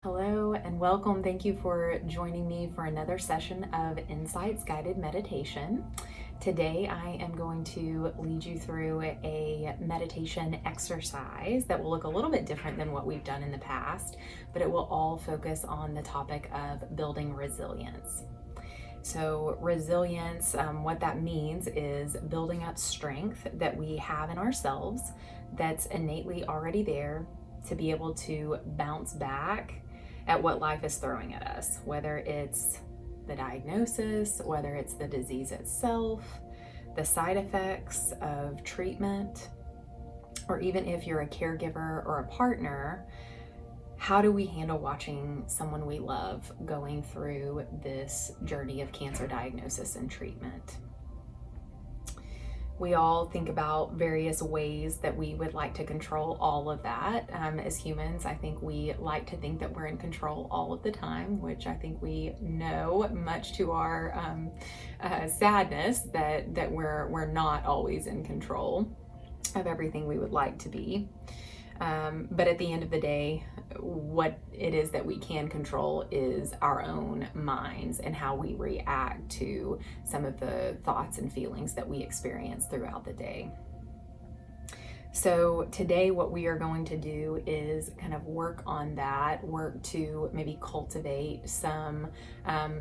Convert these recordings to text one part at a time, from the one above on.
Hello and welcome. Thank you for joining me for another session of Insights Guided Meditation. Today I am going to lead you through a meditation exercise that will look a little bit different than what we've done in the past, but it will all focus on the topic of building resilience. So resilience, what that means is building up strength that we have in ourselves that's innately already there to be able to bounce back at what life is throwing at us, whether it's the diagnosis, whether it's the disease itself, the side effects of treatment, or even if you're a caregiver or a partner. How do we handle watching someone we love going through this journey of cancer diagnosis and treatment? We all think about various ways that we would like to control all of that. As humans, I think we like to think that we're in control all of the time, which I think we know, much to our sadness, that we're not always in control of everything we would like to be. But at the end of the day, what it is that we can control is our own minds and how we react to some of the thoughts and feelings that we experience throughout the day. So today what we are going to do is kind of work on that, work to maybe cultivate some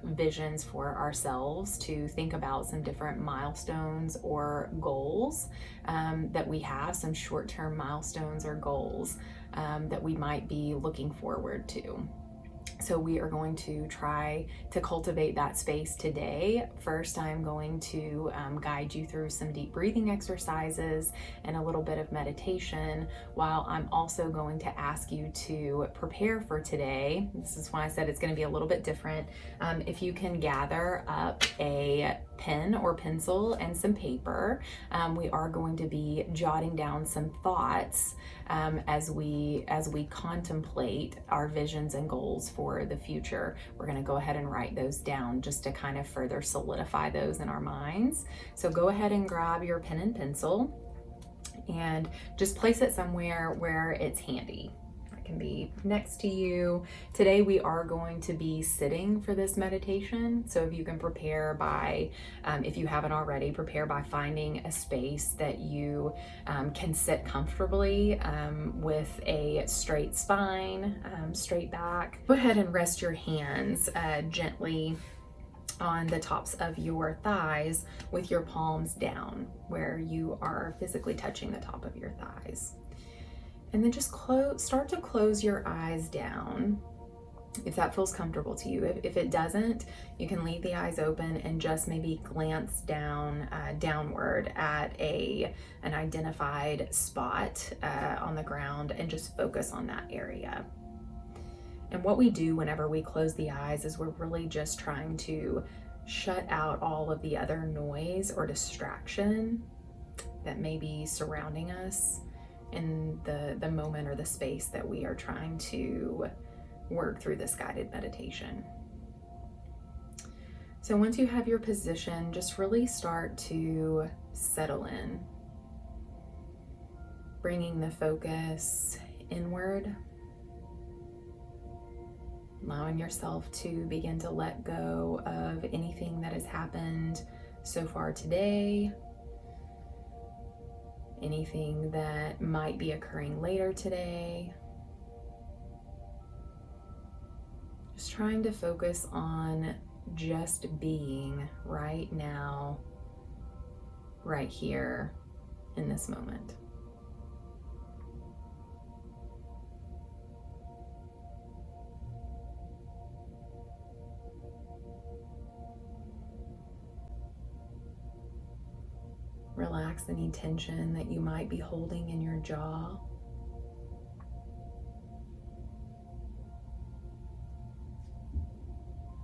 visions for ourselves, to think about some different milestones or goals that we have, some short-term milestones or goals that we might be looking forward to. So we are going to try to cultivate that space today. First, I'm going to guide you through some deep breathing exercises and a little bit of meditation, while I'm also going to ask you to prepare for today. This is why I said it's going to be a little bit different. If you can gather up a pen or pencil and some paper, we are going to be jotting down some thoughts as we contemplate our visions and goals for the future. We're going to go ahead and write those down just to kind of further solidify those in our minds. So go ahead and grab your pen and pencil and just place it somewhere where it's handy. It can be next to you. Today we are going to be sitting for this meditation. So if you can prepare by, if you haven't already, prepare by finding a space that you can sit comfortably with a straight spine, straight back. Go ahead and rest your hands gently on the tops of your thighs with your palms down, where you are physically touching the top of your thighs. And then just start to close your eyes down if that feels comfortable to you. If it doesn't, you can leave the eyes open and just maybe glance downward at an identified spot on the ground and just focus on that area. And what we do whenever we close the eyes is we're really just trying to shut out all of the other noise or distraction that may be surrounding us in the moment or the space that we are trying to work through this guided meditation. So once you have your position, just really start to settle in, bringing the focus inward, allowing yourself to begin to let go of anything that has happened so far today, anything that might be occurring later today. Just trying to focus on just being right now, right here in this moment. Relax any tension that you might be holding in your jaw.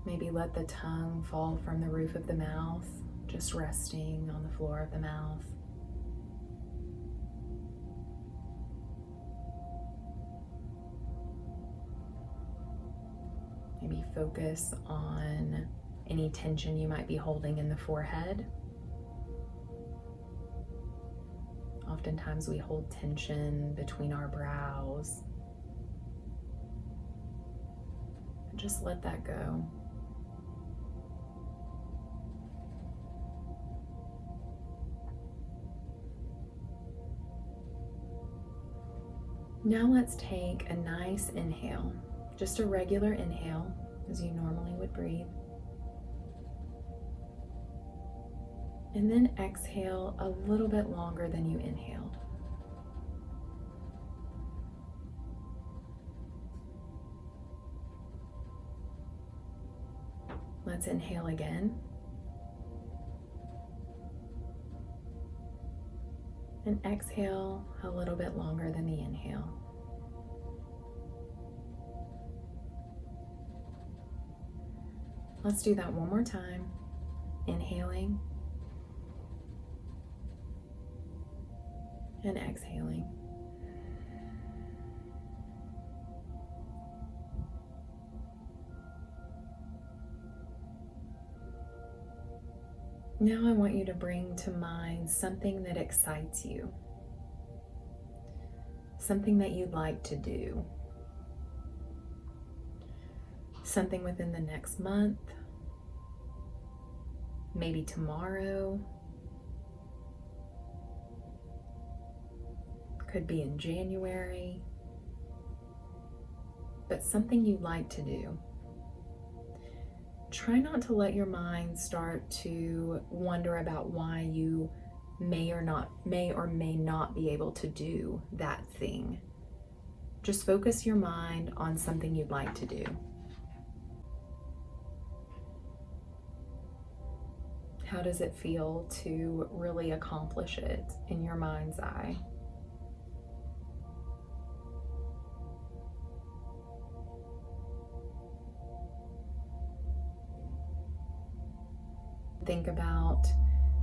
Maybe let the tongue fall from the roof of the mouth, just resting on the floor of the mouth. Maybe focus on any tension you might be holding in the forehead. Oftentimes we hold tension between our brows. Just let that go. Now let's take a nice inhale, just a regular inhale as you normally would breathe. And then exhale a little bit longer than you inhaled. Let's inhale again. And exhale a little bit longer than the inhale. Let's do that one more time. Inhaling and exhaling. Now I want you to bring to mind something that excites you, something that you'd like to do, something within the next month, maybe tomorrow, could be in January, but something you'd like to do. Try not to let your mind start to wonder about why you may or may not be able to do that thing. Just focus your mind on something you'd like to do. How does it feel to really accomplish it in your mind's eye? Think about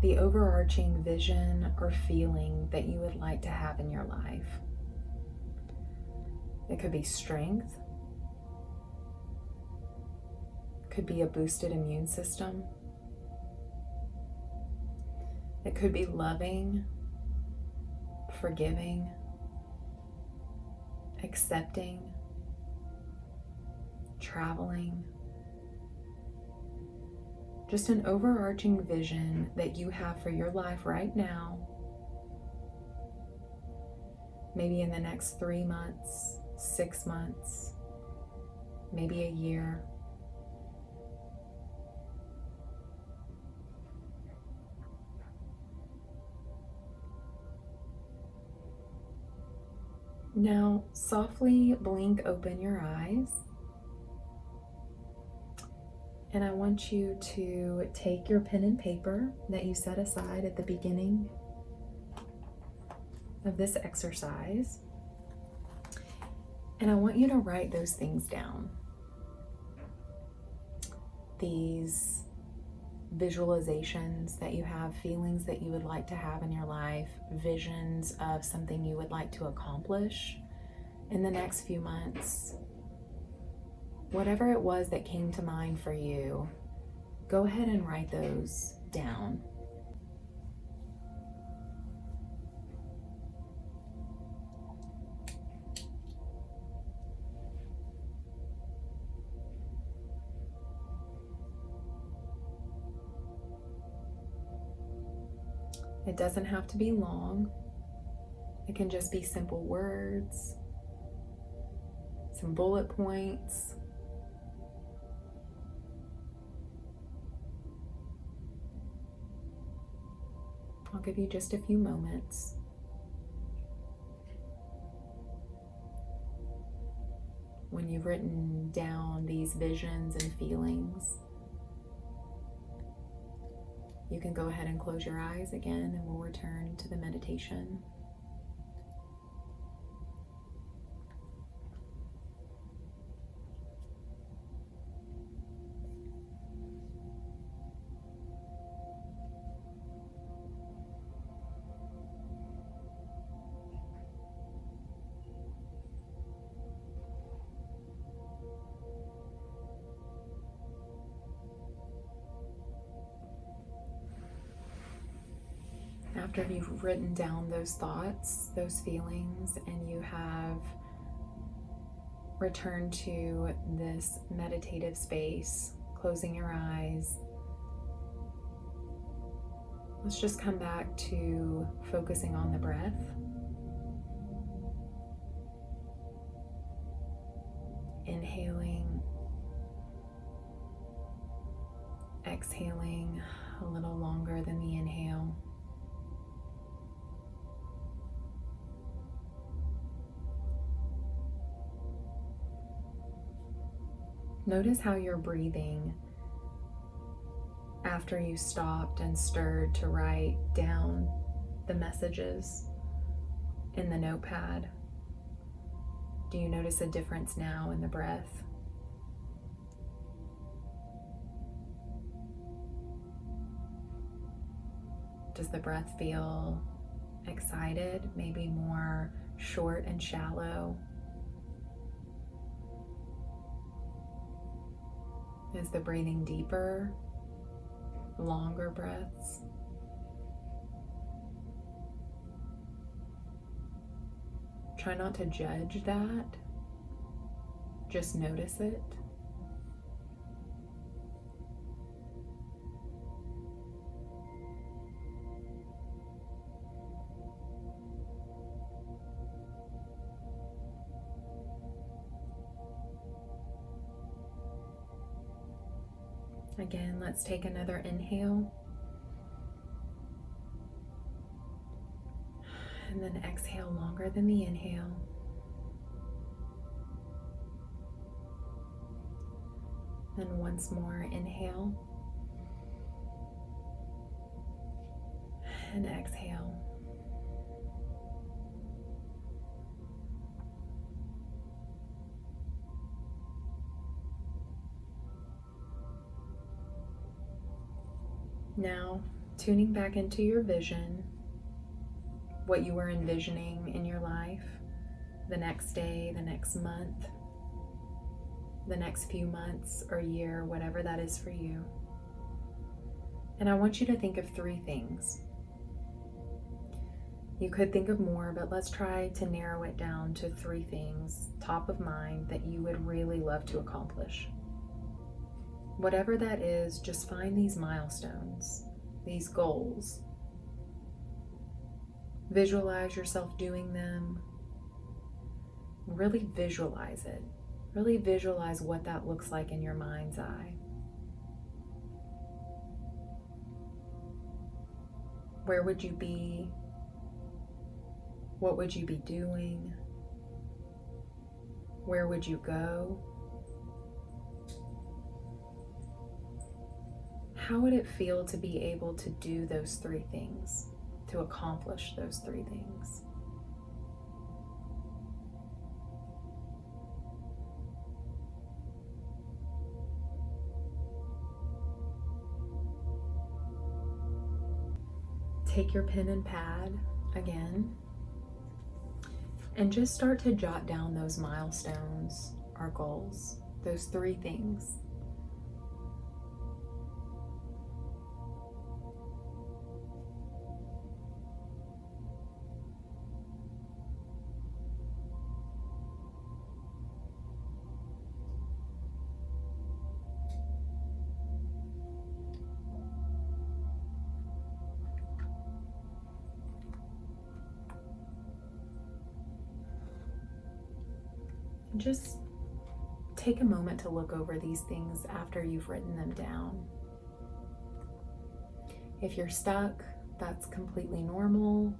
the overarching vision or feeling that you would like to have in your life. It could be strength, could be a boosted immune system, it could be loving, forgiving, accepting, traveling. Just an overarching vision that you have for your life right now, maybe in the next 3 months, 6 months, maybe a year. Now, softly blink open your eyes. And I want you to take your pen and paper that you set aside at the beginning of this exercise. And I want you to write those things down. These visualizations that you have, feelings that you would like to have in your life, visions of something you would like to accomplish in the next few months. Whatever it was that came to mind for you, go ahead and write those down. It doesn't have to be long. It can just be simple words, some bullet points. I'll give you just a few moments. When you've written down these visions and feelings, you can go ahead and close your eyes again and we'll return to the meditation. After you've written down those thoughts, those feelings, and you have return to this meditative space, closing your eyes. Let's just come back to focusing on the breath. Inhaling, exhaling a little longer than the inhale. Notice how you're breathing after you stopped and stirred to write down the messages in the notepad. Do you notice a difference now in the breath? Does the breath feel excited, maybe more short and shallow? Is the breathing deeper, longer breaths? Try not to judge that. Just notice it. Again, let's take another inhale. And then exhale longer than the inhale. And once more, inhale. And exhale. Now, tuning back into your vision, what you were envisioning in your life, the next day, the next month, the next few months or year, whatever that is for you. And I want you to think of 3 things. You could think of more, but let's try to narrow it down to 3 things, top of mind, that you would really love to accomplish. Whatever that is, just find these milestones, these goals. Visualize yourself doing them. Really visualize it. Really visualize what that looks like in your mind's eye. Where would you be? What would you be doing? Where would you go? How would it feel to be able to do those 3 things, to accomplish those 3 things? Take your pen and pad again, and just start to jot down those milestones or goals, those 3 things. Just take a moment to look over these things after you've written them down. If you're stuck, that's completely normal.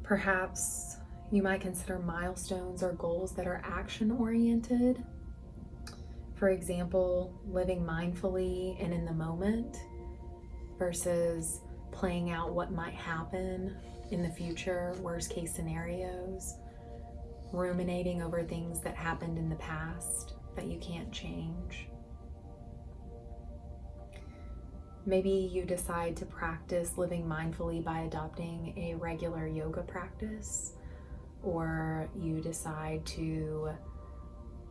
Perhaps you might consider milestones or goals that are action-oriented. For example, living mindfully and in the moment versus playing out what might happen in the future, worst-case scenarios. Ruminating over things that happened in the past that you can't change. Maybe you decide to practice living mindfully by adopting a regular yoga practice, or you decide to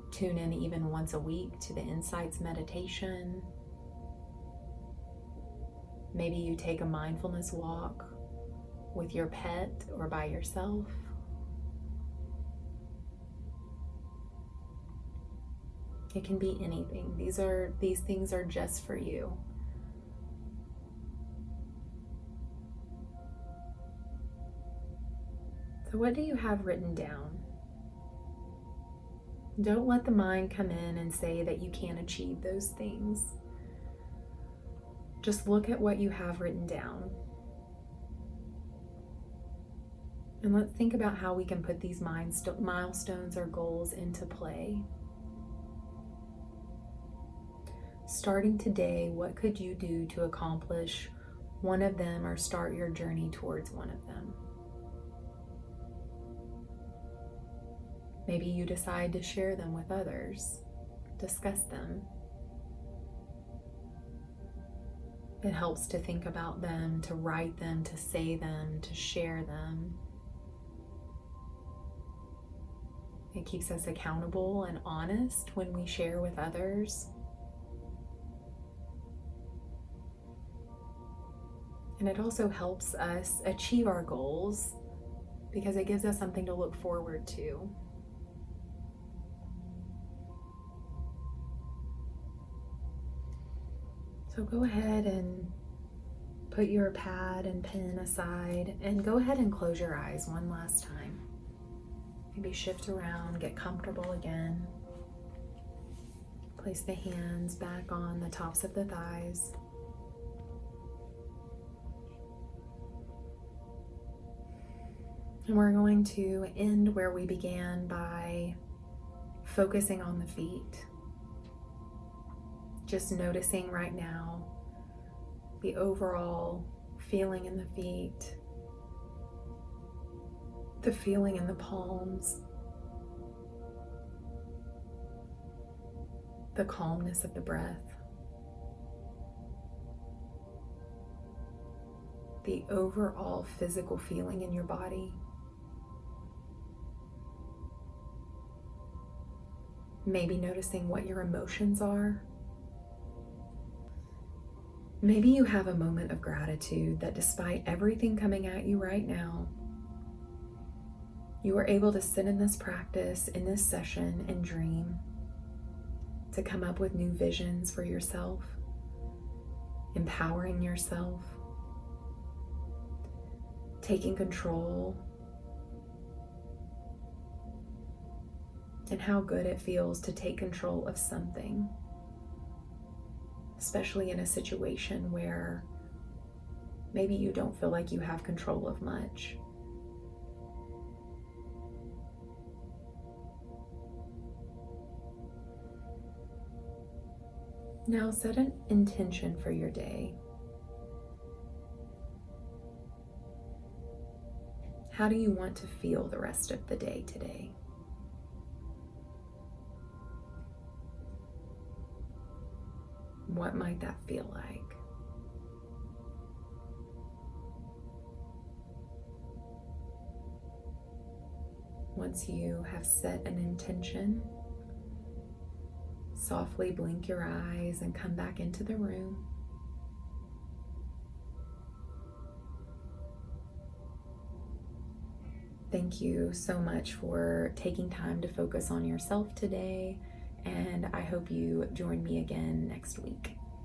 tune in even once a week to the Insights meditation. Maybe you take a mindfulness walk with your pet or by yourself. It can be anything. These things are just for you. So what do you have written down? Don't let the mind come in and say that you can't achieve those things. Just look at what you have written down. And let's think about how we can put these milestones or goals into play. Starting today, what could you do to accomplish one of them or start your journey towards one of them? Maybe you decide to share them with others, discuss them. It helps to think about them, to write them, to say them, to share them. It keeps us accountable and honest when we share with others. And it also helps us achieve our goals because it gives us something to look forward to. So go ahead and put your pad and pen aside and go ahead and close your eyes one last time. Maybe shift around, get comfortable again. Place the hands back on the tops of the thighs. And we're going to end where we began by focusing on the feet. Just noticing right now the overall feeling in the feet, the feeling in the palms, the calmness of the breath, the overall physical feeling in your body. Maybe noticing what your emotions are. Maybe you have a moment of gratitude that despite everything coming at you right now, you are able to sit in this practice, in this session, and dream, to come up with new visions for yourself, empowering yourself, taking control, and how good it feels to take control of something. Especially in a situation where maybe you don't feel like you have control of much. Now set an intention for your day. How do you want to feel the rest of the day today? What might that feel like? Once you have set an intention, softly blink your eyes and come back into the room. Thank you so much for taking time to focus on yourself today, and I hope you join me again next week.